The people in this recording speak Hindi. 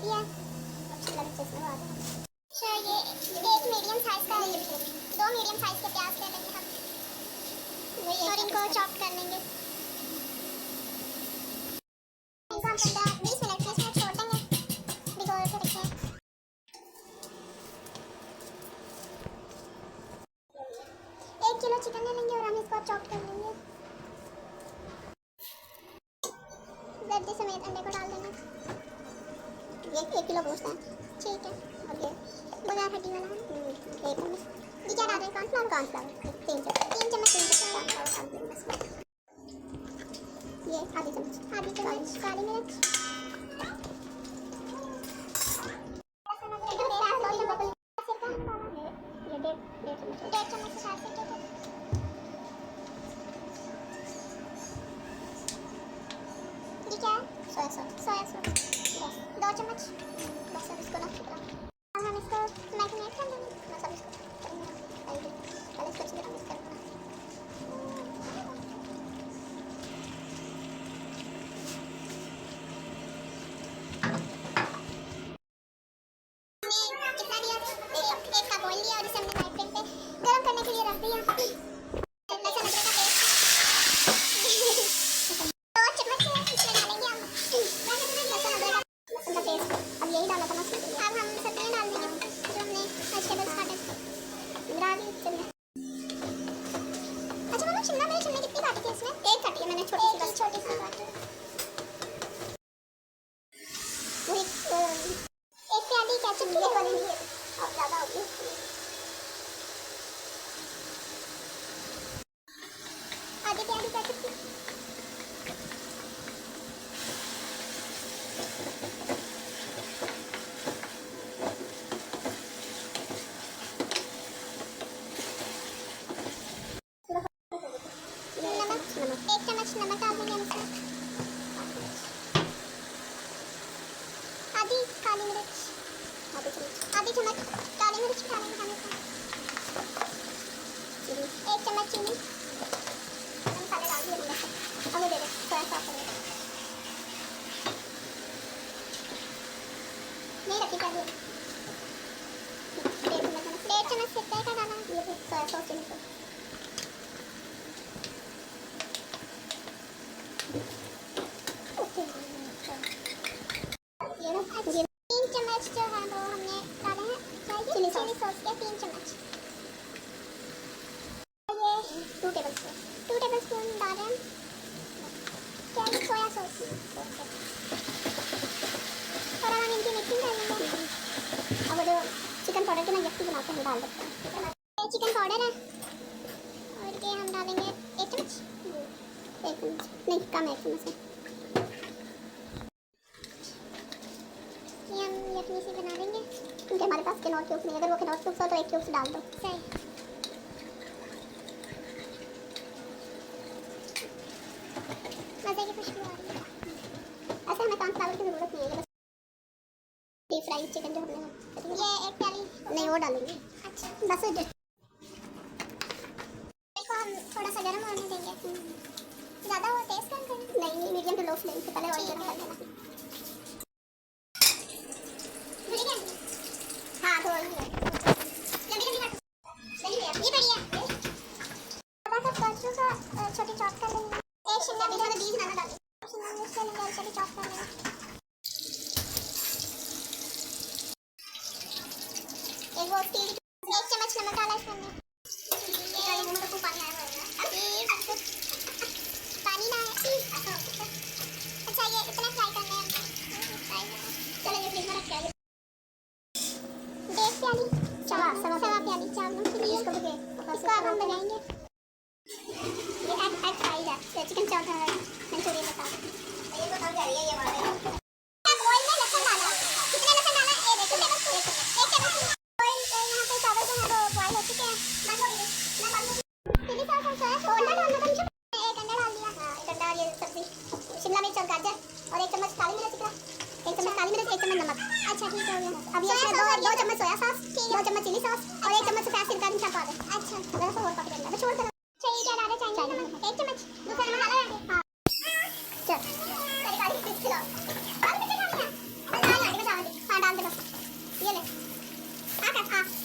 दिया। अब शिमला मिर्च इसमें डाल देना। अच्छा ये एक मीडियम साइज का, दो मीडियम साइज के प्याज ले लेंगे हम और इनको चॉप कर लेंगे। इनको हम 15-20 मिनट के इसमें छोड़ देंगे, भिगो के रखें। 1 किलो चिकन ले लेंगे और हम इसको चॉप कर लेंगे। गद्दे समेत अंडे को डाल देना। ये 1 किलो गोश्त है, ठीक है। और ये बगैर हड्डी वाला है। एक ये क्या डाल रहे हैं? कॉर्नफ्लावर 3 चम्मच डाल देंगे। ये आधी चम्मच काली मिर्च, ये 1.5 चम्मच ये क्या है? सोया सॉस 2 चम्मच। बस अब इसको रख देना। अब हम इसको मैरिनेट कर देंगे। बस अब इसको पहले इसको अच्छी तरह मिक्स कर देना। कितना दिया? एक कप ऑयल लिया और इसे हमने फ्राई पैन पे गरम करने के लिए रख दिया। लहसुन अदरक का पेस्ट 2 चम्मच इसमें डालेंगे हम। लहसुन का पेस्ट अब यही डाला था मसाले। अब हम सब्जियां डाल देंगे जो हमने वेजिटेबल्स काटे थे। डाल दी। अच्छा मम्मी शिमला मिर्च हमने कितनी काटी थी इसमें? एक काटी है मैंने, छोटी सी काटी। वो एक प्याली केचप की वाली अब ज़्यादा होगी। आधी प्याली केचप की। नमक 1 चम्मच नमक डाल देंगे इसमें। आधी काली मिर्च, आधी चम्मच काली मिर्च डालेंगे हम इसमें। 1 चम्मच चीनी। मसाले डाल दिए हमने। अब ये दे दे सोया सॉस नहीं रखी चाहिए। 1.5 चम्मच सिरका का डालना। ये सोया सॉस चीनी को ये 3 चम्मच जो है वो हमने डाले हैं चिली सॉस के 3 चम्मच। ये 2 टेबलस्पून डाल रहे हैं क्या है? Soya sauce. और अब हम इनकी मिक्सिंग कर लेंगे। अब जो चिकन पाउडर के मैं यक्की बनाते हैं डाल देते हैं। ये चिकन पाउडर है और ये हम डालेंगे 1 चम्मच। 1 चम्मच नहीं, कम है 1 चम्मच से। यखनी से बना देंगे क्योंकि हमारे पास किनोर क्यूब्स नहीं है। अगर वो किनोर क्यूब्स हो तो 1 क्यूब्स डाल दो। सही। मज़े की खुशबू आ रही है। ऐसे हमें कॉर्नफ्लावर की ज़रूरत नहीं है। डीप फ्राइड चिकन जो हमने ये 1 प्याली नहीं वो डालेंगे। अच्छा बस देखो हम थोड़ा सा गर्म होने देंगे। ज़्यादा वो तेज़ कम करना नहीं, मीडियम टू लो फ्लेम से पहले ऑयल गर्म कर देना। हाँ थोड़ा ये बढ़िया। सरसों का छोटी चॉप कर लेंगे। एक शिमला मिर्च वाला बीज ना डालें। शिमला मिर्च लेंगे छोटी चॉप कर लेंगे। एक वो 1 चम्मच नमक डाला इसमें हमने। ये मुंह में पानी आया हुआ है। पानी ना है। अच्छा ये इतना फ्राई करना है। चलो ये फ्रिज में रख के 1 प्याली सवा प्याली चावलों के लिए इसको अब हम बनाएंगे। ये एग फ्राइड है चिकन चॉप है। मंचूरियन के साथ ये बताओ क्या है ये वाला ऑयल में लहसुन डाला। कितने लहसुन डाला? 1 चम्मच। 1 चम्मच ऑयल। यहाँ पे चावल जो है वो बॉयल हो चुके हैं। चिली सॉस और सोया सॉस अंडा डालना था। 1 अंडा डाल दिया। हाँ 1 अंडा। ये सब्जी शिमला मिर्च और गाजर और 1 चम्मच काली मिर्च का 1 चम्मच काली मिर्च 1 चम्मच नमक। अच्छा ठीक हो गया। अब ये 2 चम्मच सोया सॉस 2 चम्मच चिली सॉस और 1 चम्मच प्याज सिरका मिर्च पाउडर। अच्छा जरा सा और पक देना है छोड़ कर। चाहिए क्या डाले? चाहिए नमक 1 चम्मच। दूसरा नमक डाला है। हाँ चल काली मिर्च खिलाओ। काली मिर्च डालना है। ये ले आ कर आ